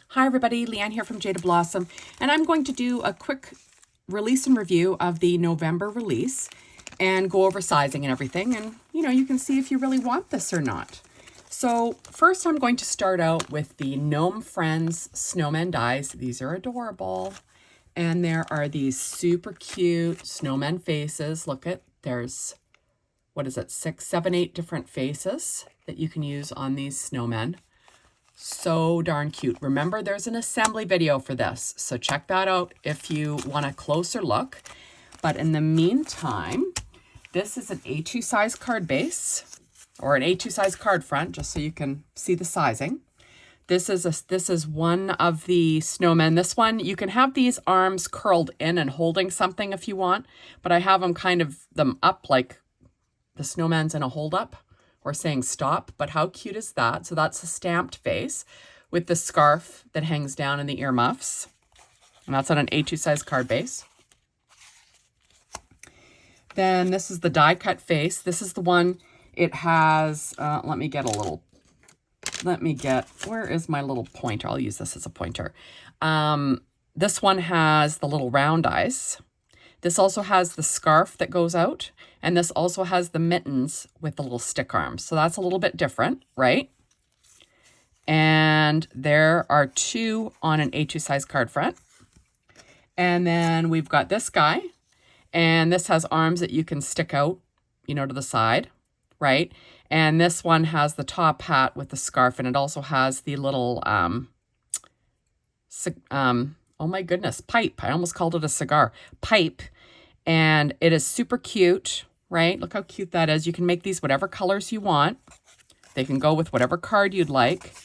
Hi everybody, Leanne here from Jaded Blossom, and I'm going to do a quick release and review of the November release and go over sizing and everything, and you can see if you really want this or not. So first I'm going to start out with the Gnome Friends Snowman dies. These are adorable, and there are these super cute Snowman faces. Look at, there's, what is it, 6, 7, 8 different faces that you can use on these snowmen. So darn cute. Remember, there's an assembly video for this, so check that out if you want a closer look. But in the meantime, this is an A2 size card base, or an A2 size card front, just so you can see the sizing. This is one of the snowmen. This one, you can have these arms curled in and holding something if you want, but I have them kind of them up like the snowman's in a hold up, or saying stop, but how cute is that? So that's a stamped face with the scarf that hangs down in the earmuffs. And that's on an A2 size card base. Then this is the die cut face. This is the one, it has, where is my little pointer? I'll use this as a pointer. This one has the little round eyes. This also has the scarf that goes out, and this also has the mittens with the little stick arms. So that's a little bit different, right? And there are 2 on an A2 size card front. And then we've got this guy, and this has arms that you can stick out, to the side, right? And this one has the top hat with the scarf, and it also has the little, oh my goodness, pipe. I almost called it a cigar. Pipe. And it is super cute, right? Look how cute that is. You can make these whatever colors you want. They can go with whatever card you'd like.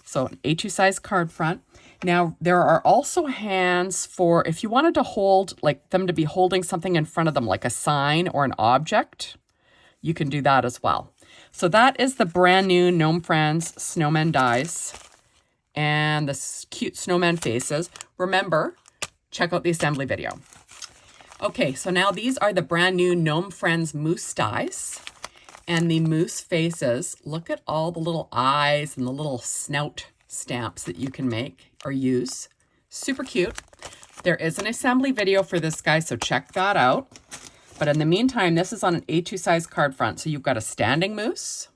So an A2 size card front. Now, there are also hands for if you wanted to hold, like them to be holding something in front of them, like a sign or an object, you can do that as well. So that is the brand new Gnome Friends Snowman dies and the cute Snowman faces. Remember, check out the assembly video. Okay, so now these are the brand new Gnome Friends Moose dies and the moose faces. Look at all the little eyes and the little snout stamps that you can make or use. Super cute. There is an assembly video for this guy, so check that out. But in the meantime, this is on an A2 size card front. So you've got a standing moose.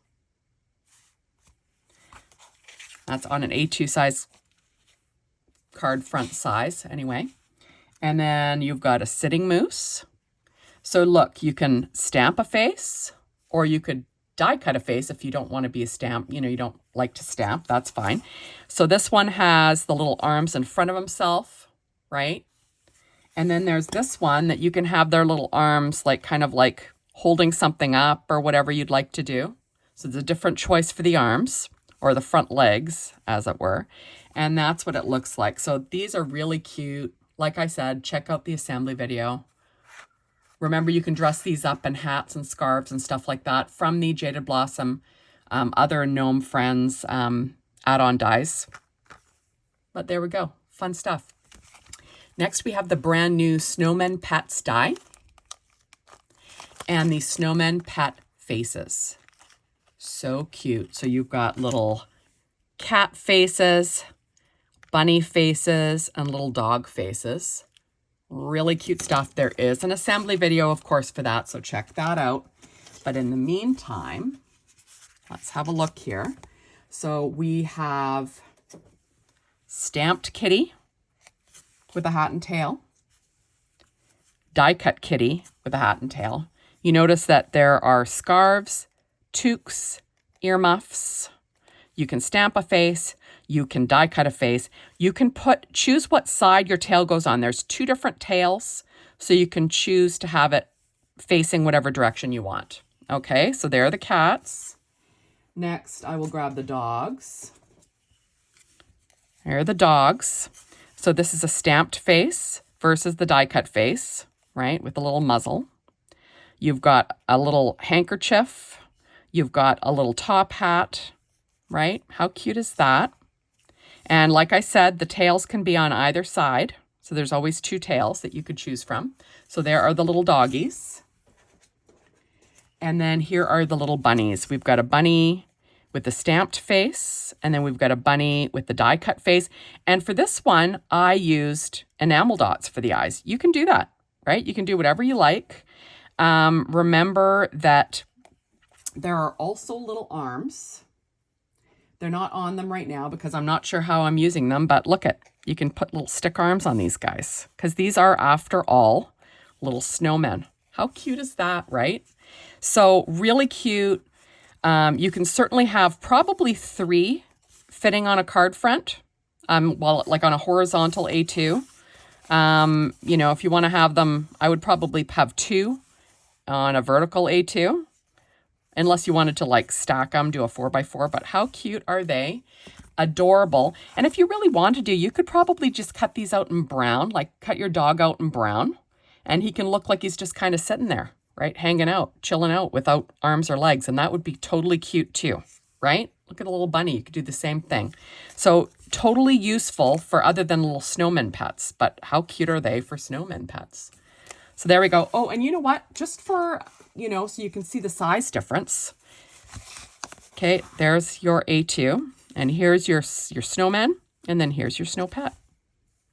That's on an A2 size card front size anyway. And then you've got a sitting moose. So look, you can stamp a face, or you could die cut a face if you don't want to be a stamp. You don't like to stamp, that's fine. So this one has the little arms in front of himself, right? And then there's this one that you can have their little arms like kind of like holding something up or whatever you'd like to do. So there's a different choice for the arms, or the front legs, as it were. And that's what it looks like. So these are really cute. Like I said, check out the assembly video. Remember, you can dress these up in hats and scarves and stuff like that from the Jaded Blossom, other Gnome Friends add-on dies. But there we go. Fun stuff. Next, we have the brand new Snowman Pets die and the Snowman Pet Faces. So cute. So you've got little cat faces, bunny faces, and little dog faces. Really cute stuff. There is an assembly video, of course, for that, so check that out. But in the meantime, let's have a look here. So we have stamped kitty with a hat and tail, die cut kitty with a hat and tail. You notice that there are scarves, toques, earmuffs. You can stamp a face. You can die cut a face. You can choose what side your tail goes on. There's 2 different tails, so you can choose to have it facing whatever direction you want. Okay, so there are the cats. Next, I will grab the dogs. There are the dogs. So this is a stamped face versus the die cut face, right, with a little muzzle. You've got a little handkerchief. You've got a little top hat, right? How cute is that? And like I said, the tails can be on either side. So there's always 2 tails that you could choose from. So there are the little doggies. And then here are the little bunnies. We've got a bunny with the stamped face, and then we've got a bunny with the die cut face. And for this one, I used enamel dots for the eyes. You can do that, right? You can do whatever you like. Remember that there are also little arms. They're not on them right now because I'm not sure how I'm using them, but look at, you can put little stick arms on these guys because these are, after all, little snowmen. How cute is that, right? So really cute. You can certainly have probably 3 fitting on a card front, well, like on a horizontal A2. You know, if you want to have them, I would probably have 2 on a vertical A2, unless you wanted to like stack them, do a 4x4, but how cute are they? Adorable. And if you really want to do, you could probably just cut these out in brown, like cut your dog out in brown, and he can look like he's just kind of sitting there, right? Hanging out, chilling out without arms or legs. And that would be totally cute too, right? Look at a little bunny. You could do the same thing. So totally useful for other than little snowman pets, but how cute are they for snowman pets? So there we go. Oh, and you know what? Just for, you know, so you can see the size difference. Okay, there's your A2. And here's your snowman. And then here's your snow pet.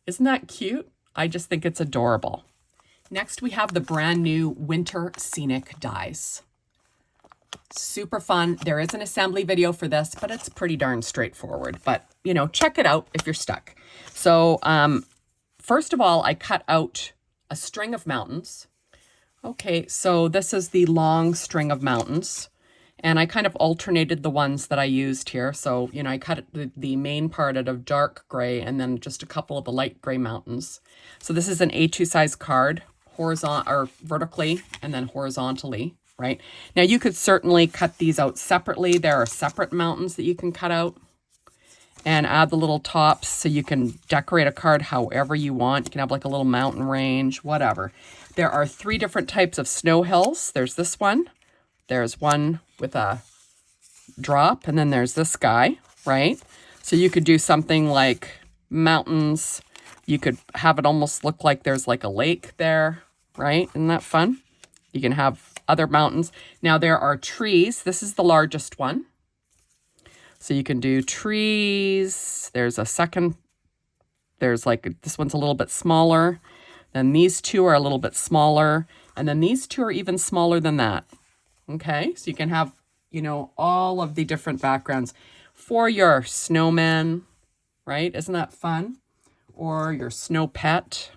Isn't that cute? I just think it's adorable. Next, we have the brand new Winter Scenic dies. Super fun. There is an assembly video for this, but it's pretty darn straightforward. But, you know, check it out if you're stuck. So, first of all, I cut out a string of mountains. Okay, so this is the long string of mountains. And I kind of alternated the ones that I used here. So, you know, I cut the main part out of dark gray and then just a couple of the light gray mountains. So this is an A2 size card, horizontal or vertically and then horizontally, right? Now you could certainly cut these out separately. There are separate mountains that you can cut out and add the little tops so you can decorate a card however you want. You can have like a little mountain range, whatever. There are 3 different types of snow hills. There's this one. There's one with a drop, and then there's this guy, right? So you could do something like mountains. You could have it almost look like there's like a lake there, right? Isn't that fun? You can have other mountains. Now there are trees. This is the largest one. So you can do trees. There's a second. There's like, this one's a little bit smaller. Then these 2 are a little bit smaller. And then these 2 are even smaller than that. Okay, so you can have, you know, all of the different backgrounds for your snowman, right? Isn't that fun? Or your snow pet.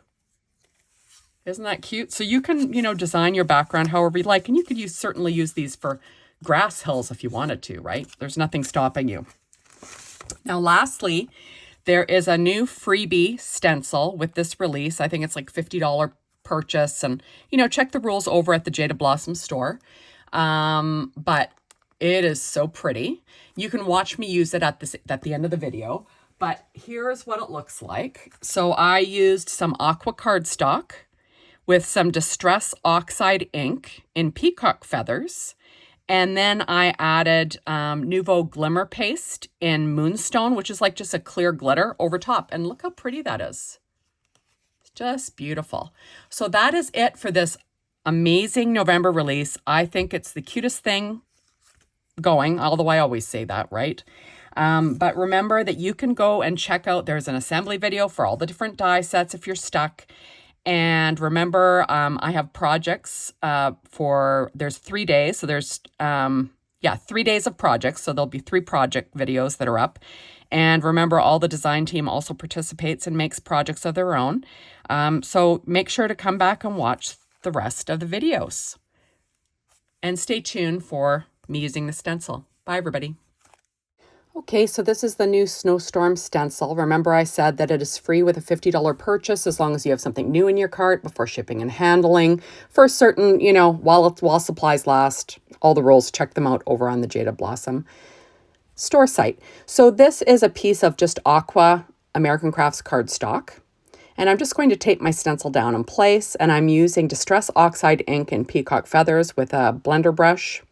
Isn't that cute? So you can, you know, design your background however you like. And you could certainly use these for grass hills if you wanted to, right? There's nothing stopping you. Now, lastly, there is a new freebie stencil with this release. I think it's like $50 purchase. And, you know, check the rules over at the Jaded Blossom store. But it is so pretty. You can watch me use it at the end of the video, but here's what it looks like. So I used some aqua cardstock with some Distress Oxide ink in Peacock Feathers. And then I added Nuvo Glimmer Paste in Moonstone, which is like just a clear glitter over top. And look how pretty that is. It's just beautiful. So that is it for this amazing November release. I think it's the cutest thing going, although I always say that, right? But remember that you can go and check out, there's an assembly video for all the different die sets if you're stuck. And remember, I have projects there's 3 days. So there's, 3 days of projects. So there'll be 3 project videos that are up. And remember, all the design team also participates and makes projects of their own. So make sure to come back and watch the rest of the videos. And stay tuned for me using the stencil. Bye, everybody. Okay, so this is the new Snowstorm stencil. Remember I said that it is free with a $50 purchase as long as you have something new in your cart before shipping and handling. For certain, you know, while supplies last, all the rules, check them out over on the Jaded Blossom store site. So this is a piece of just aqua American Crafts cardstock. And I'm just going to tape my stencil down in place, and I'm using Distress Oxide ink in Peacock Feathers with a blender brush.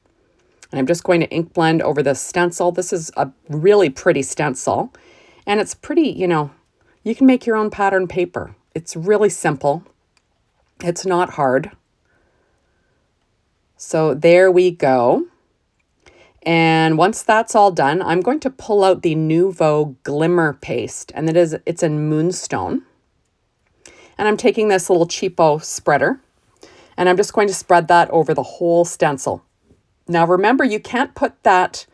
And I'm just going to ink blend over this stencil. This is a really pretty stencil, and it's pretty, you know, you can make your own pattern paper. It's really simple. It's not hard. So there we go. And once that's all done, I'm going to pull out the Nuvo Glimmer Paste, and it's in Moonstone. And I'm taking this little cheapo spreader, and I'm just going to spread that over the whole stencil. Now remember, you can't put that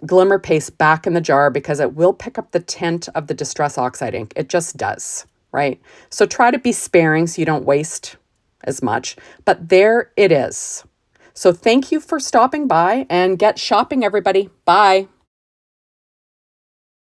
glimmer paste back in the jar because it will pick up the tint of the Distress Oxide ink. It just does, right? So try to be sparing so you don't waste as much. But there it is. So thank you for stopping by, and get shopping, everybody. Bye.